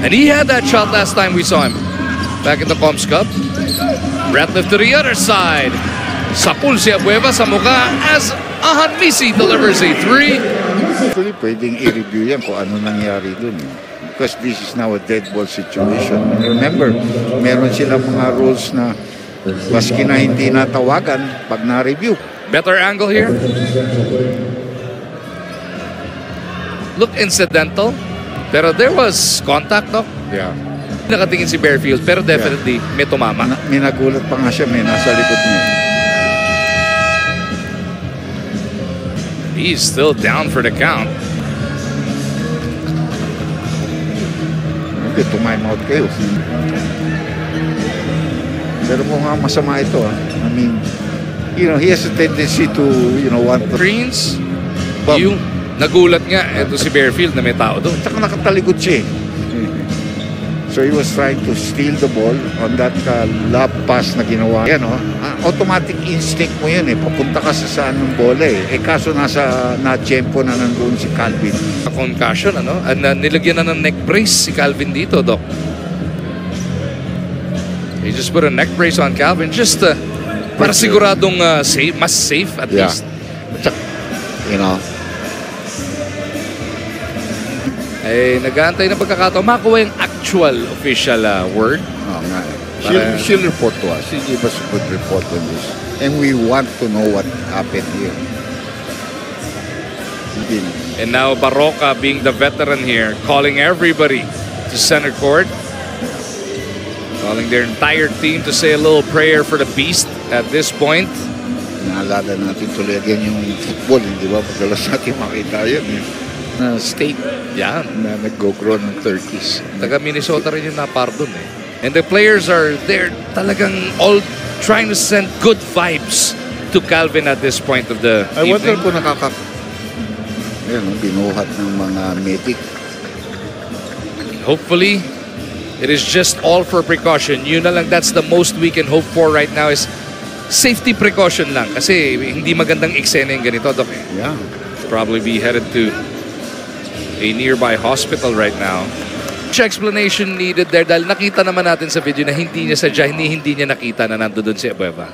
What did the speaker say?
And he had that shot last time we saw him. Back in the Palms Cup. Ratliff to the other side. Sapul si Abueva sa mukha as Ahanmisi delivers a 3. Actually, pwedeng i-review yan kung ano nangyari dun. Because this is now a dead ball situation. Remember, meron silang mga rules na maski na hindi natawagan pag na-review. Better angle here. Look incidental. Pero there was contact, no? Yeah. Nakatingin si Bearfield, pero definitely may tumama. May nagulat pa nga siya, may nasa likod niya. He's still down for the count. Okay, tumime out kayo. Pero mukhang masama ito. I mean, he has a tendency to, want to... Greens, yung nagulat nga, ito si Bearfield na may tao doon. Tsaka nakatalikod siya. So he was trying to steal the ball on that lob pass na ginawa. Yan, automatic instinct mo yun papunta ka sa saan ng bola kaso na-tempo na nandoon si Calvin. A concussion, and nilagyan na ng neck brace si Calvin dito, Doc. He just put a neck brace on Calvin just para siguradong safe, mas safe at least. Nag-aantay ng pagkakataon. Makuha yung actual official word. She'll report to us. She'll give us a good report on this. And we want to know what happened here. And now Barroca, being the veteran here, calling everybody to center court. Calling their entire team to say a little prayer for the beast at this point. Naalala natin tuloy again yung football. Hindi ba? Pagdalas natin makita yun. State na nag-go-grow ng 30s. Taga Minnesota rin yung napardon And the players are there talagang all trying to send good vibes to Calvin at this point of the I wonder evening. kung binuhat ng mga medic. Hopefully, it is just all for precaution. Yun na lang, that's the most we can hope for right now is safety precaution lang. Kasi hindi magandang eksena yung ganito, Doc. Yeah. Probably be headed to a nearby hospital right now. Much explanation needed there dahil nakita naman natin sa video na hindi niya sadya, hindi niya nakita na nandoon si Abueva.